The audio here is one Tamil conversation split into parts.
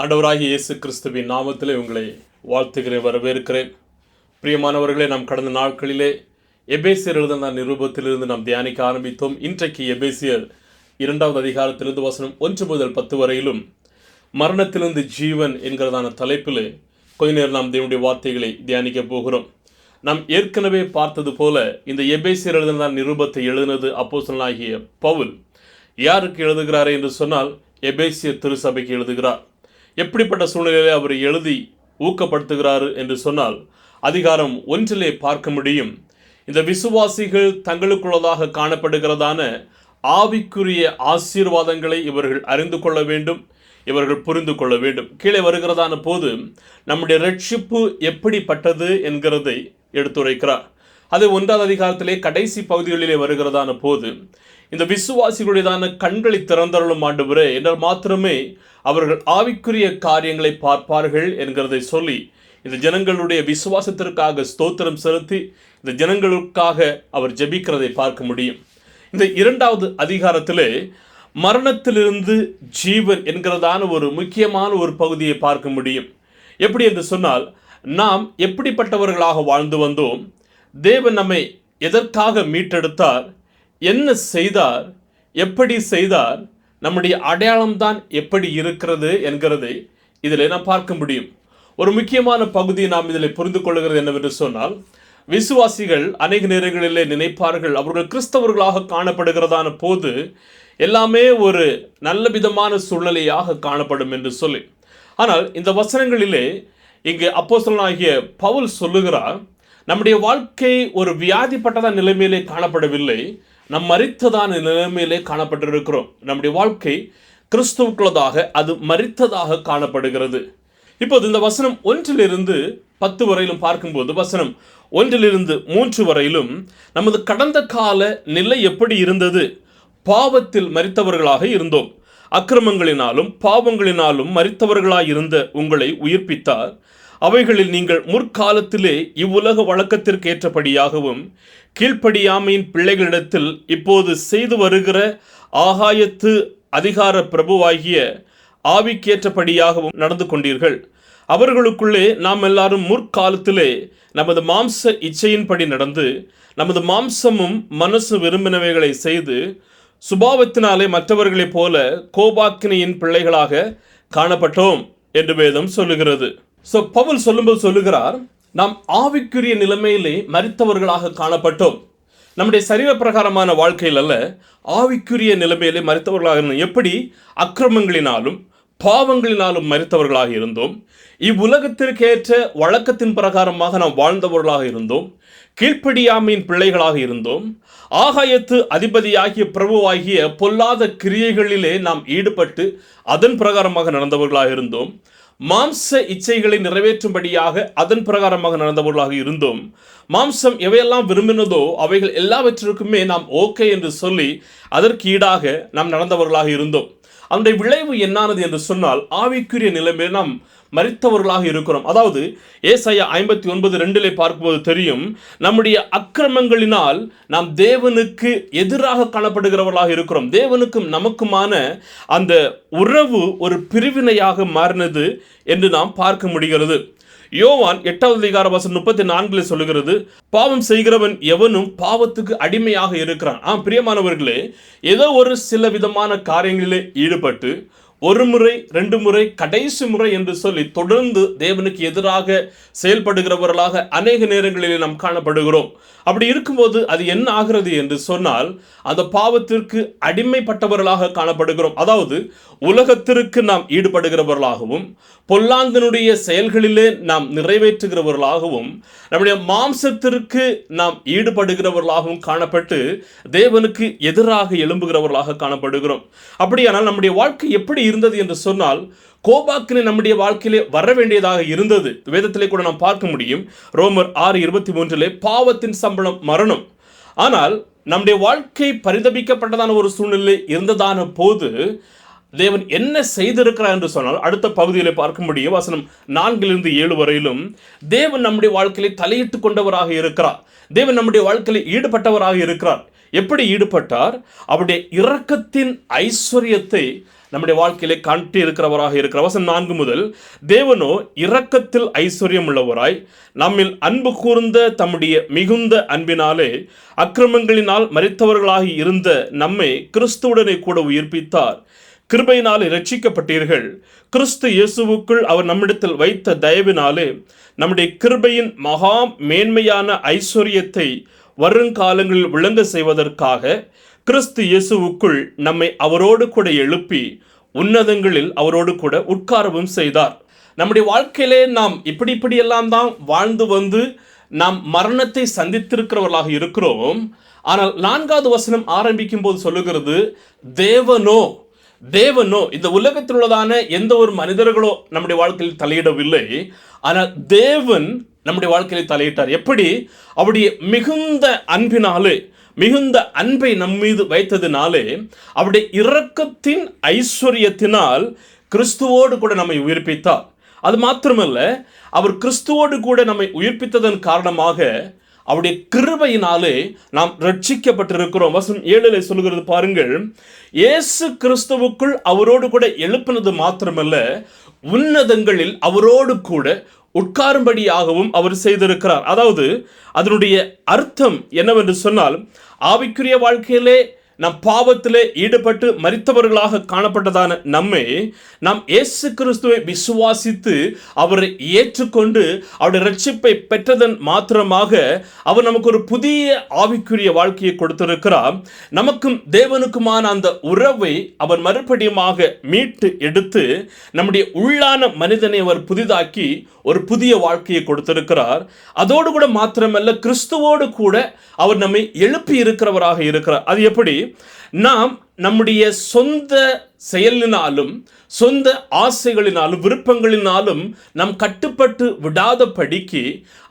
ஆண்டவராகிய இயேசு கிறிஸ்துவின் நாமத்திலே உங்களை வாழ்த்துகிறேன், வரவேற்கிறேன். பிரியமானவர்களே, நாம் கடந்த நாட்களிலே எபேசியர் எழுதின நிருபத்திலிருந்து நாம் தியானிக்க ஆரம்பித்தோம். இன்றைக்கு எபேசியர் 2வது அதிகாரத்திலிருந்து வசனம் 1 முதல் 10 வரையிலும் மரணத்திலிருந்து ஜீவன் என்கிறதான தலைப்பில் கொஞ்ச நேரம் நாம் தேவனுடைய வார்த்தைகளை தியானிக்க போகிறோம். நாம் ஏற்கனவே பார்த்தது போல இந்த எபேசியர் எழுதின நிருபத்தை எழுதினது அப்போஸ்தலனாகிய பவுல். யாருக்கு எழுதுகிறார் என்று சொன்னால், எபேசியர் திருச்சபைக்கு எழுதுகிறார். எப்படிப்பட்ட சூழ்நிலையை அவர் எழுதி ஊக்கப்படுத்துகிறார் என்று சொன்னால், அதிகாரம் 1 பார்க்க முடியும். இந்த விசுவாசிகள் தங்களுக்குள்ளதாக காணப்படுகிறதான ஆவிக்குரிய ஆசீர்வாதங்களை இவர்கள் அறிந்து கொள்ள வேண்டும், இவர்கள் புரிந்து கொள்ள வேண்டும். கீழே வருகிறதான போது நம்முடைய ரட்சிப்பு எப்படிப்பட்டது என்கிறதை எடுத்துரைக்கிறார். அது 1வது அதிகாரத்திலே கடைசி பகுதிகளிலே வருகிறதான போது, இந்த விசுவாசிகளுடையதான கண்களை திறந்தருளும் ஆண்டவரே, என்றால் மாத்திரமே அவர்கள் ஆவிக்குரிய காரியங்களை பார்ப்பார்கள் என்கிறதை சொல்லி, இந்த ஜனங்களுடைய விசுவாசத்திற்காக ஸ்தோத்திரம் செலுத்தி இந்த ஜனங்களுக்காக அவர் ஜெபிக்கிறதை பார்க்க முடியும். இந்த 2வது அதிகாரத்திலே மரணத்திலிருந்து ஜீவன் என்கிறதான ஒரு முக்கியமான ஒரு பகுதியை பார்க்க முடியும். எப்படி என்று சொன்னால், நாம் எப்படிப்பட்டவர்களாக வாழ்ந்து வந்தோம், தேவன் நம்மை எதற்காக மீட்டெடுத்தார், என்ன செய்தார், எப்படி செய்தார், நம்முடைய அடையாளம்தான் எப்படி இருக்கிறது என்கிறதை இதில் நாம் பார்க்க முடியும். ஒரு முக்கியமான பகுதியை நாம் இதில் புரிந்து கொள்கிறது என்னவென்று சொன்னால், விசுவாசிகள் அநேக நேரங்களிலே நினைப்பார்கள், அவர்கள் கிறிஸ்தவர்களாக காணப்படுகிறதான போது எல்லாமே ஒரு நல்ல விதமான சூழ்நிலையாக காணப்படும் என்று சொல்லி. ஆனால் இந்த வசனங்களிலே இங்கு அப்போஸ்தலனாகிய பவுல் சொல்லுகிறார், நம்முடைய வாழ்க்கை ஒரு வியாதிப்பட்டதான நிலைமையிலே காணப்படவில்லை, நம் மரித்ததான நிலைமையிலே காணப்பட்டிருக்கிறோம். நம்முடைய வாழ்க்கை கிறிஸ்துவுக்குள்ளதாக அது மரித்ததாக காணப்படுகிறது. இப்போது இந்த வசனம் 1 10 வரையிலும் பார்க்கும்போது, வசனம் 1 3 வரையிலும் நமது கடந்த கால நிலை எப்படி இருந்தது, பாவத்தில் மரித்தவர்களாக இருந்தோம், அக்கிரமங்களினாலும் பாவங்களினாலும் மரித்தவர்களாக இருந்த உங்களை உயிர்ப்பித்தார். அவைகளில் நீங்கள் முற்காலத்திலே இவ்வுலக வழக்கத்திற்கு ஏற்றபடியாகவும் கீழ்ப்படியாமையின் பிள்ளைகளிடத்தில் இப்போது செய்து வருகிற ஆகாயத்து அதிகார பிரபுவாகிய ஆவிக்கேற்றபடியாகவும் நடந்து கொண்டீர்கள். அவர்களுக்குள்ளே நாம் எல்லாரும் முற்காலத்திலே நமது மாம்ச இச்சையின்படி நடந்து நமது மாம்சமும் மனசு விரும்பினவைகளை செய்து சுபாவத்தினாலே மற்றவர்களைப் போல கோபாக்கினையின் பிள்ளைகளாக காணப்பட்டோம் என்று வேதம் சொல்லுகிறது. பவுல் சொல்லுகிறார், நாம் ஆவிக்குரிய நிலைமையிலே மரித்தவர்களாக காணப்பட்டோம். நம்முடைய சரீர பிரகாரமான வாழ்க்கையில் அல்ல, ஆவிக்குரிய நிலைமையிலே மரித்தவர்களாக இருந்தோம். எப்படி? அக்கிரமங்களினாலும் பாவங்களினாலும் மரித்தவர்களாக இருந்தோம். இவ்வுலகத்திற்கேற்ற வழக்கத்தின் பிரகாரமாக நாம் வாழ்ந்தவர்களாக இருந்தோம். கீழ்ப்படியாமையின் பிள்ளைகளாக இருந்தோம். ஆகாயத்து அதிபதியாகிய பிரபுவாகிய பொல்லாத கிரியைகளிலே நாம் ஈடுபட்டு அதன் பிரகாரமாக நடந்தவர்களாக இருந்தோம். மாம்ச இச்சைகளை நிறைவேற்றும்படியாக அதன் பிரகாரமாக நடந்தவர்களாக இருந்தோம். மாம்சம் எவையெல்லாம் விரும்பினதோ அவைகள் எல்லாவற்றிற்குமே நாம் ஓகே என்று சொல்லி அதற்கு ஈடாக நாம் நடந்தவர்களாக இருந்தோம். அதனுடைய விளைவு என்னானது என்று சொன்னால், ஆவிக்குரிய நிலைமையில் நாம் மரித்தவர்களாக இருக்கிறோம். அதாவது ஏசாயா 59:2 பார்க்கும்போது தெரியும், நம்முடைய அக்கிரமங்களினால் நாம் தேவனுக்கு எதிராக காணப்படுகிறவர்களாக இருக்கிறோம். தேவனுக்கும் நமக்குமான அந்த உறவு ஒரு பிரிவினையாக மாறினது என்று நாம் பார்க்க முடிகிறது. யோவான் 8வது அதிகாரம் வசனம் 34 சொல்லுகிறது, பாவம் செய்கிறவன் எவனும் பாவத்துக்கு அடிமையாக இருக்கிறான். பிரியமானவர்களே, ஏதோ ஒரு சில விதமான காரியங்களிலே ஈடுபட்டு ஒரு முறை 2 முறை கடைசி முறை என்று சொல்லி தொடர்ந்து தேவனுக்கு எதிராக செயல்படுகிறவர்களாக அநேக நேரங்களிலே நாம் காணப்படுகிறோம். அப்படி இருக்கும்போது அது என்ன ஆகிறது என்று சொன்னால், அந்த பாவத்திற்கு அடிமைப்பட்டவர்களாக காணப்படுகிறோம். அதாவது உலகத்திற்கு நாம் ஈடுபடுகிறவர்களாகவும் பொல்லாங்கனுடைய செயல்களிலே நாம் நிறைவேற்றுகிறவர்களாகவும் நம்முடைய மாம்சத்திற்கு நாம் ஈடுபடுகிறவர்களாகவும் காணப்பட்டு தேவனுக்கு எதிராக எழும்புகிறவர்களாக காணப்படுகிறோம். அப்படியானால் நம்முடைய வாழ்க்கை எப்படி இருந்தது என்று சொன்னால், கோபாக்கினை நம்முடைய வாழ்க்கையிலே வர வேண்டியதாக இருந்தது. வேதத்திலே கூட நாம் பார்க்க முடியும். ரோமர் 6:23 பாவத்தின் சம்பளம் மரணம். ஆனால் நம்முடைய வாழ்க்கை பரிதபிக்கப்பட்டதான ஒரு சூழ்நிலை இருந்ததான போது தேவன் என்ன செய்திருக்கிறார் என்று சொன்னால், அடுத்த பகுதியில் பார்க்க முடியும். வசனம் 4-7 வரையிலும் தேவன் நம்முடைய வாழ்க்கையிலே தலையிட்டு கொண்டவராக இருக்கிறார். தேவன் நம்முடைய வாழ்க்கையிலே ஈடுபட்டவராக இருக்கிறார். எப்படி ஈடுபட்டார்? அவருடைய இரக்கத்தின் ஐஸ்வர்யத்தை நம்முடைய வாழ்க்கையிலே காட்டி இருக்கிறவராக இருக்கிற வசனம் 4 முதல், தேவனோ இரக்கத்தில் ஐஸ்வர்யம் உள்ளவராய் நம்மில் அன்பு கூர்ந்த தம்முடைய மிகுந்த அன்பினாலே அக்கிரமங்களினால் மரித்தவர்களாகி இருந்த நம்மை கிறிஸ்துவுடனே கூட உயிர்ப்பித்தார். கிருபையினாலே இரட்சிக்கப்பட்டீர்கள். கிறிஸ்து இயேசுவுக்குள் அவர் நம்மிடத்தில் வைத்த தயவினாலே நம்முடைய கிருபையின் மகா மேன்மையான ஐஸ்வர்யத்தை வருங்காலங்களில் விளங்க செய்வதற்காக கிறிஸ்து இயேசுவுக்குள் நம்மை அவரோடு கூட எழுப்பி உன்னதங்களில் அவரோடு கூட உட்காரவும் செய்தார். நம்முடைய வாழ்க்கையிலே நாம் இப்படியெல்லாம் தான் வாழ்ந்து வந்து நாம் மரணத்தை சந்தித்திருக்கிறவர்களாக இருக்கிறோம். ஆனால் 4வது வசனம் ஆரம்பிக்கும் போது சொல்லுகிறது, தேவனோ இந்த உலகத்தில் உள்ளதான எந்த ஒரு மனிதர்களோ நம்முடைய வாழ்க்கையில் தலையிடவில்லை. ஆனால் தேவன் நம்முடைய வாழ்க்கையில் தலையிட்டார். எப்படி? அவருடைய மிகுந்த அன்பினாலே, மிகுந்த அன்பை நம் மீது வைத்ததினாலே, அவருடைய இரக்கத்தின் ஐஸ்வர்யத்தினால் கிறிஸ்துவோடு கூட நம்மை உயிர்ப்பித்தார். அது மாத்திரமல்ல, அவர் கிறிஸ்துவோடு கூட நம்மை உயிர்ப்பித்ததன் காரணமாக அவருடைய கிருபையினாலே நாம் ரட்சிக்கப்பட்டிருக்கிறோம். வசனம் 7 சொல்லுகிறது பாருங்கள், இயேசு கிறிஸ்துவுக்குள் அவரோடு கூட எழுப்பினது மாத்திரமல்ல, உன்னதங்களில் அவரோடு கூட உட்காரும்படியாகவும் அவர் செய்திருக்கிறார். அதாவது அதனுடைய அர்த்தம் என்னவென்று சொன்னால், ஆவிக்குரிய வாழ்க்கையிலே நம் பாவத்திலே ஈடுபட்டு மரித்தவர்களாக காணப்பட்டதான நம்மை நாம் இயேசு கிறிஸ்துவை விசுவாசித்து அவரை ஏற்றுக்கொண்டு அவருடைய ரட்சிப்பை பெற்றதன் மாத்திரமாக அவர் நமக்கு ஒரு புதிய ஆவிக்குரிய வாழ்க்கையை கொடுத்திருக்கிறார். நமக்கும் தேவனுக்குமான அந்த உறவை அவர் மறுபடியுமாக மீட்டு எடுத்து நம்முடைய உள்ளான மனிதனை அவர் புதிதாக்கி ஒரு புதிய வாழ்க்கையை கொடுத்திருக்கிறார். அதோடு கூட மாத்திரமல்ல, கிறிஸ்துவோடு கூட அவர் நம்மை எழுப்பி இருக்கிறவராக இருக்கிறார். அது எப்படி? நாம் நம்முடைய சொந்த செயலினாலும் சொந்த ஆசைகளினாலும் விருப்பங்களினாலும் நாம் கட்டுப்பட்டு விடாத படிக்கு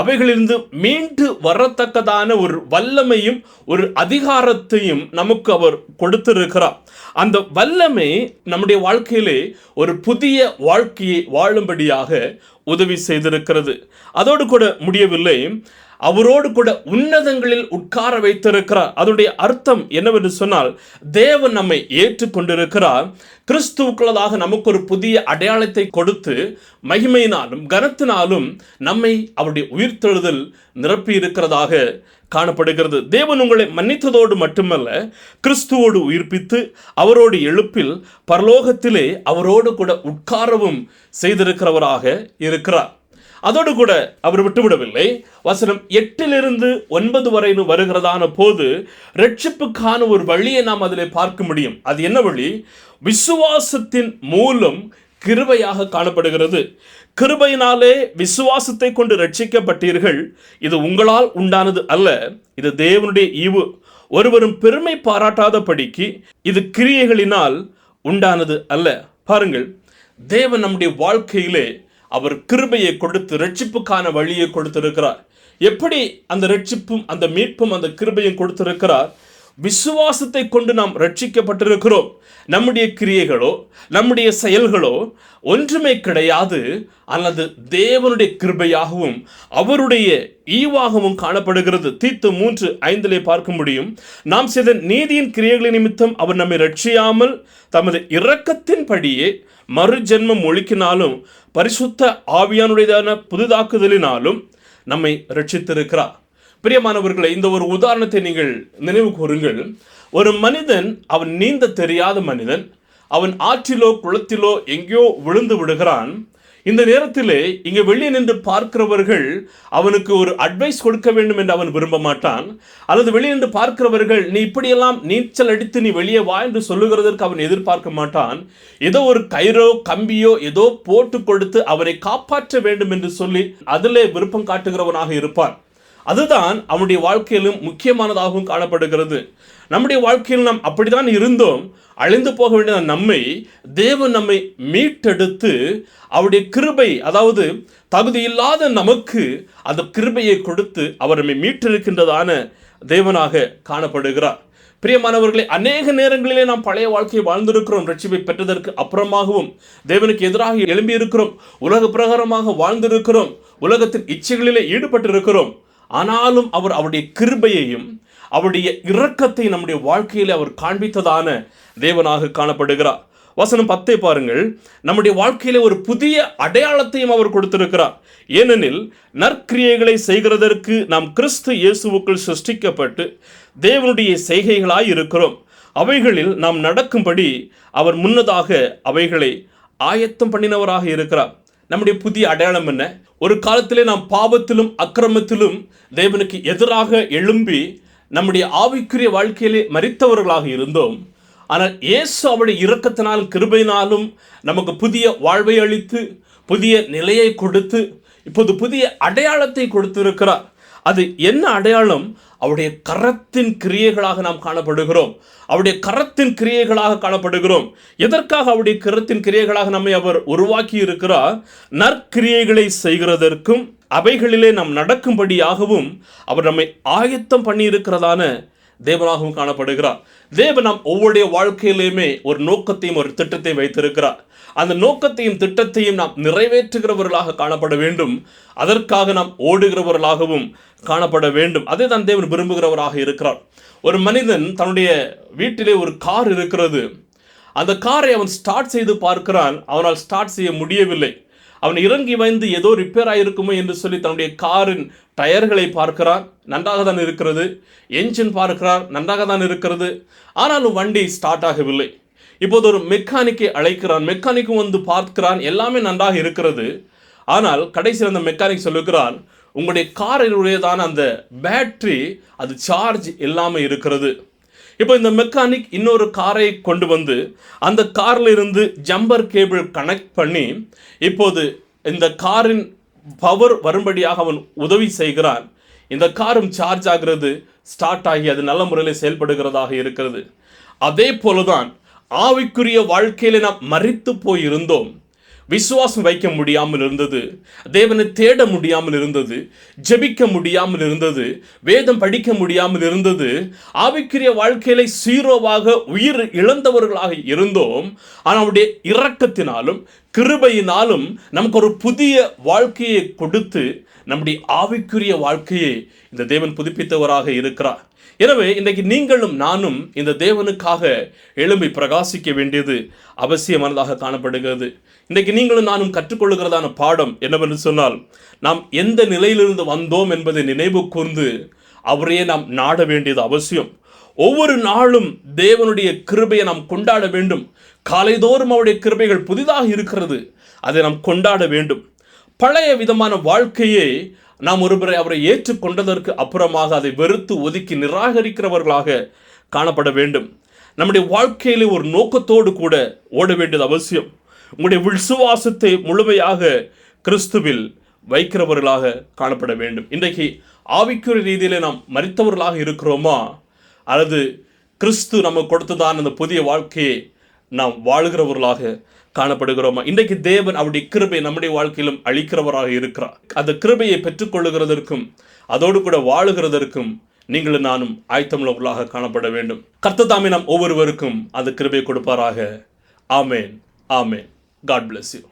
அவைகளிலிருந்து மீண்டு வரத்தக்கதான ஒரு வல்லமையும் ஒரு அதிகாரத்தையும் நமக்கு அவர் கொடுத்திருக்கிறார். அந்த வல்லமை நம்முடைய வாழ்க்கையிலே ஒரு புதிய வாழ்க்கையை வாழும்படியாக உதவி செய்திருக்கிறது. அதோடு கூட முடியவில்லை, அவரோடு கூட உன்னதங்களில் உட்கார வைத்திருக்கிறார். அதனுடைய அர்த்தம் என்னவென்று சொன்னால், தேவன் நம்மை ஏற்றுக்கொண்டிருக்கிறார். கிறிஸ்துவுக்குள்ளதாக நமக்கு ஒரு புதிய அடையாளத்தை கொடுத்து மகிமையினாலும் கனத்தினாலும் நம்மை அவருடைய உயிர்த்தெழுதல் நிரப்பி இருக்கிறதாக காணப்படுகிறது. தேவன் உங்களை மன்னித்ததோடு மட்டுமல்ல, கிறிஸ்துவோடு உயிர்ப்பித்து அவரோடு எழுப்பில் பரலோகத்திலே அவரோடு கூட உட்காரவும் செய்திருக்கிறவராக இருக்கிறார். அதோடு கூட அவர் விட்டுவிடவில்லை. வசனம் 8 9 வரை வருகிறதான போது ரட்சிப்புக்கான ஒரு வழியை நாம் அதில் பார்க்க முடியும். அது என்ன வழி? விசுவாசத்தின் மூலம் கிருபையாக காணப்படுகிறது. கிருபையினாலே விசுவாசத்தை கொண்டு ரட்சிக்கப்பட்டீர்கள். இது உங்களால் உண்டானது அல்ல, இது தேவனுடைய ஈவு. ஒருவரும் பெருமை பாராட்டாதபடிக்கு இது கிரியைகளினால் உண்டானது அல்ல. பாருங்கள், தேவன் நம்முடைய வாழ்க்கையிலே அவர் கிருபையை கொடுத்து ரட்சிப்புக்கான வழியை கொடுத்திருக்கிறார். எப்படி அந்த ரட்சிப்பும் அந்த மீட்பும் அந்த கிருபையும் கொடுத்திருக்கிறார்? விசுவாசத்தை கொண்டு நாம் ரட்சிக்கப்பட்டிருக்கிறோம். நம்முடைய கிரியைகளோ நம்முடைய செயல்களோ ஒன்றுமே கிடையாது. அல்லது தேவனுடைய கிருபையாகவும் அவருடைய ஈவாகவும் காணப்படுகிறது. தீத்து 3:5 பார்க்க முடியும். நாம் செய்த நீதியின் கிரியைகளின் நிமித்தம் அவர் நம்மை ரட்சியாமல் தமது இரக்கத்தின்படியே மறு ஜென்மம் ஒழிக்கினாலும் பரிசுத்த ஆவியானுடையதான புதிதாக்குதலினாலும் நம்மை ரட்சித்திருக்கிறார். பிரியமானவர்களை, இந்த ஒரு உதாரணத்தை நீங்கள் நினைவு கூறுங்கள். ஒரு மனிதன், அவன் நீந்த தெரியாத மனிதன், அவன் ஆற்றிலோ குளத்திலோ எங்கேயோ விழுந்து விடுகிறான். இந்த நேரத்திலே இங்கே வெளியே நின்று பார்க்கிறவர்கள் அவனுக்கு ஒரு அட்வைஸ் கொடுக்க வேண்டும் என்று அவன் விரும்ப மாட்டான். அல்லது வெளியே நின்று பார்க்கிறவர்கள் நீ இப்படியெல்லாம் நீச்சல் அடித்து நீ வெளியே வா என்று சொல்லுகிறதற்கு அவன் எதிர்பார்க்க மாட்டான். ஏதோ ஒரு கயிறோ கம்பியோ ஏதோ போட்டு கொடுத்து அவனை காப்பாற்ற வேண்டும் என்று சொல்லி அதிலே விருப்பம் காட்டுகிறவனாக இருப்பான். அதுதான் அவனுடைய வாழ்க்கையிலும் முக்கியமானதாகவும் காணப்படுகிறது. நம்முடைய வாழ்க்கையில் நாம் அப்படித்தான் இருந்தோம். அழிந்து போக வேண்டிய நம்மை தேவன் நம்மை மீட்டெடுத்து அவருடைய கிருபை, அதாவது தகுதி இல்லாத நமக்கு அந்த கிருபையை கொடுத்து அவர் நம்மை மீட்டிருக்கின்றதான தேவனாக காணப்படுகிறார். பிரியமானவர்களே, அநேக நேரங்களிலே நாம் பழைய வாழ்க்கையை வாழ்ந்திருக்கிறோம். ரட்சிப்பை பெற்றதற்கு அப்புறமாகவும் தேவனுக்கு எதிராக எழும்பி இருக்கிறோம். உலக பிரகாரமாக வாழ்ந்திருக்கிறோம். உலகத்தின் இச்சைகளிலே ஈடுபட்டிருக்கிறோம். ஆனாலும் அவர் அவருடைய கிருபையையும் அவருடைய இரக்கத்தை நம்முடைய வாழ்க்கையில் அவர் காண்பித்ததான தேவனாக காணப்படுகிறார். வசனம் 10 பாருங்கள். நம்முடைய வாழ்க்கையிலே ஒரு புதிய அடையாளத்தையும் அவர் கொடுத்திருக்கிறார். ஏனெனில் நற்கிரியைகளை செய்கிறதற்கு நாம் கிறிஸ்து இயேசுவுக்குள் சிருஷ்டிக்கப்பட்டு தேவனுடைய செய்கைகளாய் இருக்கிறோம். அவைகளில் நாம் நடக்கும்படி அவர் முன்னதாக அவைகளை ஆயத்தம் பண்ணினவராக இருக்கிறார். நம்முடைய புதிய அடையாளம் என்ன? ஒரு காலத்திலே நாம் பாவத்திலும் அக்கிரமத்திலும் தேவனுக்கு எதிராக எழும்பி நம்முடைய ஆவிக்குரிய வாழ்க்கையிலே மரித்தவர்களாக இருந்தோம். ஆனால் இயேசு அவருடைய இரக்கத்தினாலும் கிருபையினாலும் நமக்கு புதிய வாழ்வை அளித்து புதிய நிலையை கொடுத்து இப்போது புதிய அடையாளத்தை கொடுத்திருக்கிறார். அது என்ன அடையாளம்? அவருடைய கரத்தின் கிரியைகளாக நாம் காணப்படுகிறோம். அவருடைய கரத்தின் கிரியைகளாக காணப்படுகிறோம். எதற்காக அவருடைய கரத்தின் கிரியைகளாக நம்மை அவர் உருவாக்கி இருக்கிறார்? நற்கிரியைகளை செய்கிறதற்கும் அவைகளிலே நாம் நடக்கும்படியாகவும் அவர் நம்மை ஆயத்தம் பண்ணி இருக்கிறதான தேவனாகவும் காணப்படுகிறார். தேவன் நாம் ஒவ்வொருடைய வாழ்க்கையிலுமே ஒரு நோக்கத்தையும் ஒரு திட்டத்தையும் வைத்திருக்கிறார். அந்த நோக்கத்தையும் திட்டத்தையும் நாம் நிறைவேற்றுகிறவர்களாக காணப்பட வேண்டும். அதற்காக நாம் ஓடுகிறவர்களாகவும் காணப்பட வேண்டும். அதை தான் தேவன் விரும்புகிறவராக இருக்கிறார். ஒரு மனிதன் தன்னுடைய வீட்டிலே ஒரு கார் இருக்கிறது. அந்த காரை அவன் ஸ்டார்ட் செய்து பார்க்கிறான். அவனால் ஸ்டார்ட் செய்ய முடியவில்லை. அவன் இறங்கி வந்து ஏதோ ரிப்பேர் ஆகிருக்குமோ என்று சொல்லி தன்னுடைய காரின் டயர்களை பார்க்கிறான். நன்றாக தான் இருக்கிறது. என்ஜின் பார்க்கிறார், நன்றாக தான் இருக்கிறது. ஆனாலும் வண்டி ஸ்டார்ட் ஆகவில்லை. இப்போது ஒரு மெக்கானிக்கை அழைக்கிறான். மெக்கானிக்கும் வந்து பார்க்கிறான், எல்லாமே நன்றாக இருக்கிறது. ஆனால் கடைசியில் அந்த மெக்கானிக் சொல்லுகிறான், உங்களுடைய காரினுடையதான அந்த பேட்டரி அது சார்ஜ் இல்லாமல் இருக்கிறது. இப்போ இந்த மெக்கானிக் இன்னொரு காரை கொண்டு வந்து அந்த காரில் இருந்து ஜம்பர் கேபிள் கனெக்ட் பண்ணி இப்போது இந்த காரின் பவர் வரும்படியாக அவன் உதவி செய்கிறான். இந்த காரும் சார்ஜ் ஆகிறது, ஸ்டார்ட் ஆகி அது நல்ல முறையில் செயல்படுகிறதாக இருக்கிறது. அதே போலதான் ஆவிக்குரிய வாழ்க்கையில நாம் மரித்து போயிருந்தோம். விசுவாசம் வைக்க முடியாமல் இருந்தது, தேவனை தேட முடியாமல் இருந்தது, ஜெபிக்க முடியாமல் இருந்தது, வேதம் படிக்க முடியாமல் இருந்தது. ஆவிக்குரிய வாழ்க்கையில சீரோவாக உயிர் இழந்தவர்களாக இருந்தோம். ஆனால் அவருடைய இரக்கத்தினாலும் கிருபையினாலும் நமக்கு ஒரு புதிய வாழ்க்கையை கொடுத்து நம்முடைய ஆவிக்குரிய வாழ்க்கையை இந்த தேவன் புதுப்பித்தவராக இருக்கிறார். எனவே இன்றைக்கு நீங்களும் நானும் இந்த தேவனுக்காக எழும்பி பிரகாசிக்க வேண்டியது அவசியமானதாக காணப்படுகிறது. இன்றைக்கு நீங்களும் நானும் கற்றுக்கொள்கிறதான பாடம் என்னவென்று சொன்னால், நாம் எந்த நிலையிலிருந்து வந்தோம் என்பதை நினைவு கூர்ந்து அவரையே நாம் நாட வேண்டியது அவசியம். ஒவ்வொரு நாளும் தேவனுடைய கிருபையை நாம் கொண்டாட வேண்டும். காலைதோறும் அவருடைய கிருபைகள் புதிதாக இருக்கிறது, அதை நாம் கொண்டாட வேண்டும். பழைய விதமான வாழ்க்கையை நாம் ஒருமுறை அவரை ஏற்றுக்கொண்டதற்கு அப்புறமாக அதை வெறுத்து ஒதுக்கி நிராகரிக்கிறவர்களாக காணப்பட வேண்டும். நம்முடைய வாழ்க்கையிலே ஒரு நோக்கத்தோடு கூட ஓட வேண்டியது அவசியம். உங்களுடைய விசுவாசத்தை முழுமையாக கிறிஸ்துவில் வைக்கிறவர்களாக காணப்பட வேண்டும். இன்றைக்கு ஆவிக்குரிய ரீதியிலே நாம் மரித்தவர்களாக இருக்கிறோமா, அல்லது கிறிஸ்து நமக்கு கொடுத்ததான அந்த புதிய வாழ்க்கையை நாம் வாழுகிறவர்களாக காணப்படுகிறோமா? இன்றைக்கு தேவன் அவருடைய கிருபை நம்முடைய வாழ்க்கையிலும் அளிக்கிறவராக இருக்கிறார். அந்த கிருபையை பெற்றுக்கொள்ளுகிறதற்கும் அதோடு கூட வாழுகிறதற்கும் நீங்களும் நானும் ஆயத்தமுள்ளவர்களாக காணப்பட வேண்டும். கர்த்தர் தாமே நாம் ஒவ்வொருவருக்கும் அந்த கிருபை கொடுப்பாராக. ஆமேன், ஆமேன். God bless you.